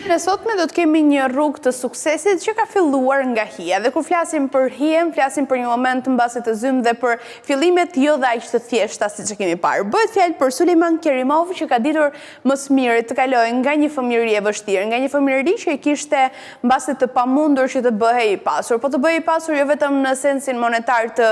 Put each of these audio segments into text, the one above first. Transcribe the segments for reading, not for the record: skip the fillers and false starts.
Në sotme do të kemi një rrugë të suksesit që ka filluar nga hija. Dhe kur flasim për hijen, flasim për një moment mbasi të zymë dhe për fillimet jo dhe aq të thjeshta siç e kemi parë. Bëhet fjalë për Sulejman Kerimov që ka ditur më së miri të kalojë nga një fëmijëri e vështirë, nga një fëmijëri që i kishte mbasi të pamundur që të bëhej i pasur, po të bëhej i pasur jo vetëm në sensin monetar të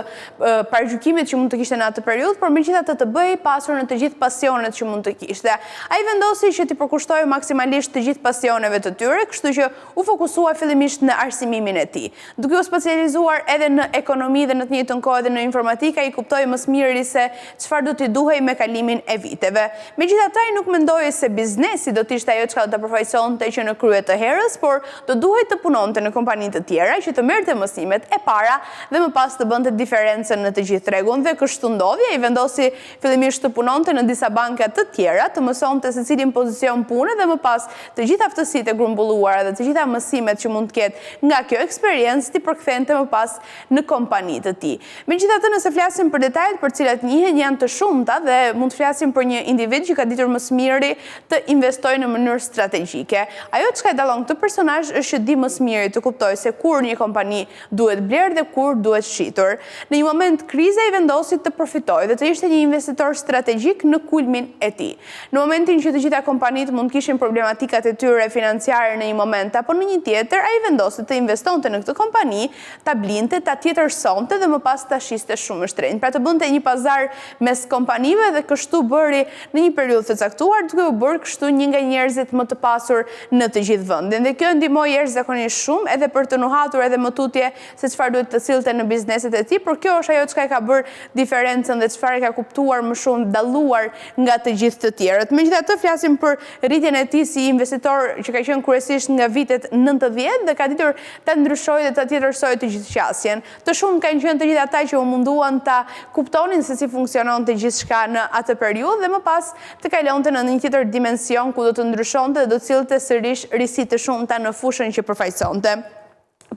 paragjykimit që mund të kishte në atë periudhë, por megjithatë të bëhej i pasur në të gjithë pasionet që mund të kishte. Ai vendosi që të përkushtojë maksimalisht të gjithë pasionet të tyre, kështu që u fokusua fillimisht në arsimimin e tij. Duke u specializuar edhe në ekonomi dhe në të njëjtën kohë edhe në informatikë, ai kuptoi më së miri se çfarë do t'i duhej me kalimin e viteve. Megjithatë, ai nuk mendoi se biznesi do të ishte ajo çka do ta përfaqësonte që në krye të herës, por do duhej të punonte në kompani të tjera, që të merrte mësimet e para dhe më pas të bënte diferencën në të gjithë tregun. Dhe kështu ndodhi, ai vendosi fillimisht të punonte në disa banka të tjera, të mësonte se cilin pozicion pune dhe më pas të gjitha aftësitë e grumbulluara dhe të gjitha mësimet që mund të ketë nga kjo eksperiencë ti përkthente më pas në kompanitë të tij. Megjithatë, nëse flasim për detajet për cilat njihen janë të shumta dhe mund të flasim për një individ që ka ditur më së miri të investojë në mënyrë strategjike. Ajo çka e dallon këtë personazh është që di më së miri të kuptojë se kur një kompani duhet blerë dhe kur duhet shitur. Në një moment krize i vendosi të përfitojë dhe të ishte një investitor strategjik në kulmin e tij. Në momentin që të gjitha kompanitë mund kishin problematikat e tyre financiare në një moment apo në një tjetër, ai vendosi të investonte në këtë kompani, ta blinte, ta tjetërsonte dhe më pas ta shiste shumë shtrenjtë. Pra të bënte një pazar mes kompanive dhe kështu bëri në një periudhë të caktuar, duke u bërë kështu një nga njerëzit më të pasur në të gjithë vendin. Dhe kjo ndihmoi jashtëzakonisht shumë edhe për të nuhatur edhe më tutje se çfarë duhet të sillte në bizneset e tij, por kjo është ajo çka e ka bërë diferencën dhe çfarë e ka kuptuar më shumë dalluar nga të gjithë të tjerët. Megjithatë, flasim për rritjen e tij si investitor që ka qenë kryesisht nga vitet 90 dhe ka ditur ta ndryshojë dhe ta tjetërsojë të gjithë qasjen. Të shumë kanë qenë të gjithë ata që u munduan ta kuptonin se si funksiononte gjithçka në atë periudhë dhe më pas të kalonte në një tjetër dimension ku do të ndryshonte dhe do të sillte sërish risi të shumta në fushën që përfaqësonte.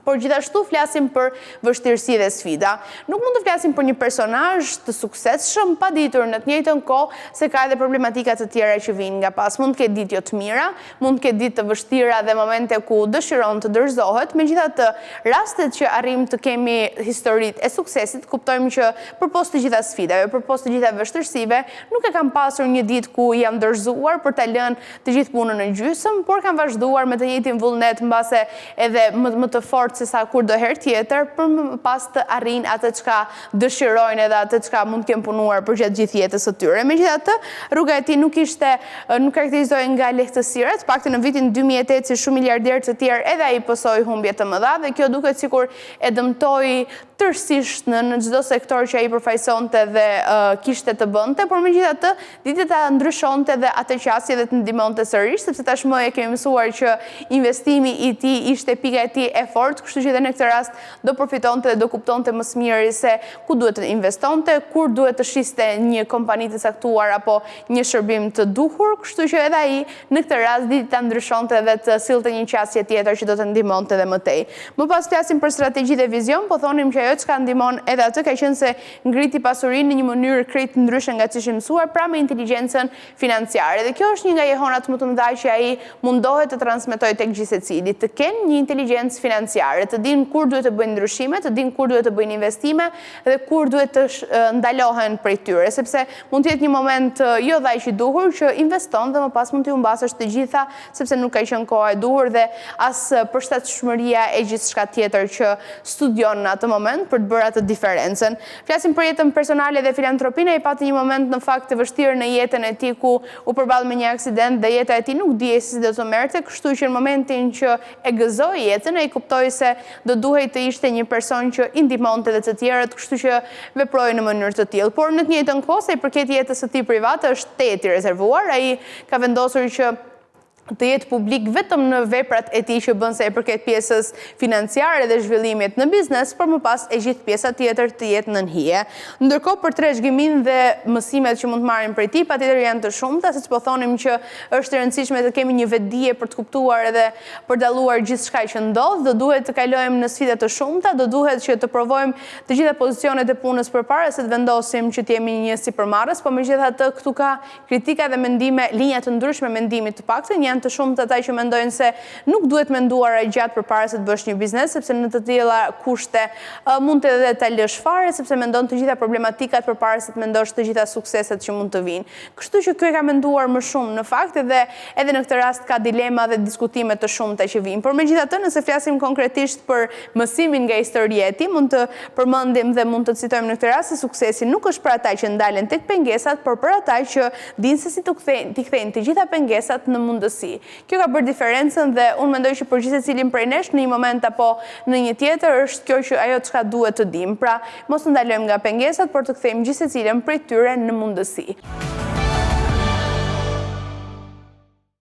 Por gjithashtu flasim për vështirësi dhe sfida. Nuk mund të flasim për një personazh të suksesshëm pa ditur në të njëjtën kohë se ka edhe problematika të tjera që vijnë nga pas. Mund të ketë ditë jo të mira, mund të ketë ditë të vështira dhe momente ku dëshiron të dorëzohet. Megjithatë, rastet që arrim të kemi historitë e suksesit, kuptojmë që përpos të gjitha sfidave, përpos të gjitha vështirësive, nuk e kanë pasur një ditë ku janë dorëzuar për ta lënë të gjithë punën në gjysmë, por kanë vazhduar me të njëjtin vullnet mbase edhe më të fortë se sa kur do herë tjetër për më pas të arrijnë atë çka dëshirojnë edhe atë çka mund të kenë punuar për gjatë gjithë jetës së tyre. Megjithatë, rruga e tij nuk karakterizohej nga lehtësira, të paktën në vitin 2008 si shumë miliarderë të tjerë edhe ai pësoi humbje të mëdha dhe kjo duket sikur e dëmtoi tërësisht në çdo sektor që ai përfaqësonte dhe kishte të bënte, por megjithatë ditë ta ndryshonte dhe atë qasje dhe të ndihmonte sërish, sepse tashmë e kemi mësuar që investimi i tij ishte pika e tij e fortë, kështu që edhe në këtë rast do përfitonte dhe do kuptonte më së miri se ku duhet të investonte, kur duhet të shiste një kompani të caktuar apo një shërbim të duhur, kështu që edhe ai në këtë rast ditë ta ndryshonte dhe të sillte një qasje tjetër që do të ndihmonte edhe më tej. Më pas flasim për strategji dhe vizion, po thonim që ajo çka ndihmon edhe atë ka qenë se ngriti pasurinë në një mënyrë krejt ndryshe nga ç'ishte mësuar, pra me inteligjencën financiare. Dhe kjo është një nga jehonat më të mëdha që ai mundohet të transmetojë tek gjithsecili, të kenë një inteligjencë financiare, të dinë kur duhet të bëjnë ndryshime, të dinë kur duhet të bëjnë investime dhe kur duhet të ndalohen prej tyre, sepse mund të jetë një moment jo dhe aq i duhur që investon dhe më pas mund të humbasësh të gjitha sepse nuk ka qenë koha e duhur dhe as përshtatshmëria e gjithçka tjetër që studion në atë moment për të bërë atë diferencën. Flasim për jetën personale dhe filantropinë, ai pati një moment në fakt të vështirë në jetën e tij ku u përball me një aksident dhe jeta e tij nuk dihej si do të merrte, kështu që në momentin që e gëzoi jetën, ai kuptoi se do duhej të ishte një person që i ndihmonte edhe të tjerët, kështu që veproi në mënyrë të tillë. Por në të njëjtën kohë, sa i përket jetës së tij private, është tetë i rezervuar. Ai ka vendosur që të jetë publik vetëm në veprat e tij që bën sa i përket pjesës financiare dhe zhvillimit në biznes, por më pas e gjithë pjesa tjetër të jetë nën hije. Ndërkohë për trashëgiminë dhe mësimet që mund të marrim prej tij, patjetër janë të shumta, siç po thonim që është e rëndësishme të kemi një vetdije për të kuptuar edhe për dalluar gjithçka që ndodh, do duhet të kalojmë në sfida të shumta, do duhet që të provojmë të gjitha pozicionet e punës përpara se të vendosim që të jemi një sipërmarrës, por megjithatë këtu ka kritika dhe mendime, linja të ndryshme mendimi të paktën janë janë të shumtë ata që mendojnë se nuk duhet menduar gjatë përpara se të bësh një biznes, sepse në të tilla kushte mund të edhe ta lësh fare, sepse mendon të gjitha problematikat përpara se të mendosh të gjitha sukseset që mund të vinë. Kështu që ky e ka menduar më shumë në fakt edhe në këtë rast ka dilema dhe diskutime të shumta që vijnë. Por megjithatë, nëse flasim konkretisht për mësimin nga historia e tij, mund të përmendim dhe mund të citojmë në këtë rast se suksesi nuk është për ata që ndalen tek pengesat, por për ata që dinë se si t'i kthejnë të gjitha pengesat në mundësi. Kjo ka bërë diferencën dhe unë mendoj që për gjithë secilin prej nesh në një moment apo në një tjetër është kjo që ajo çka duhet të dim. Pra, mos ndalojmë nga pengesat, por të kthejmë gjithë secilin prej tyre në mundësi.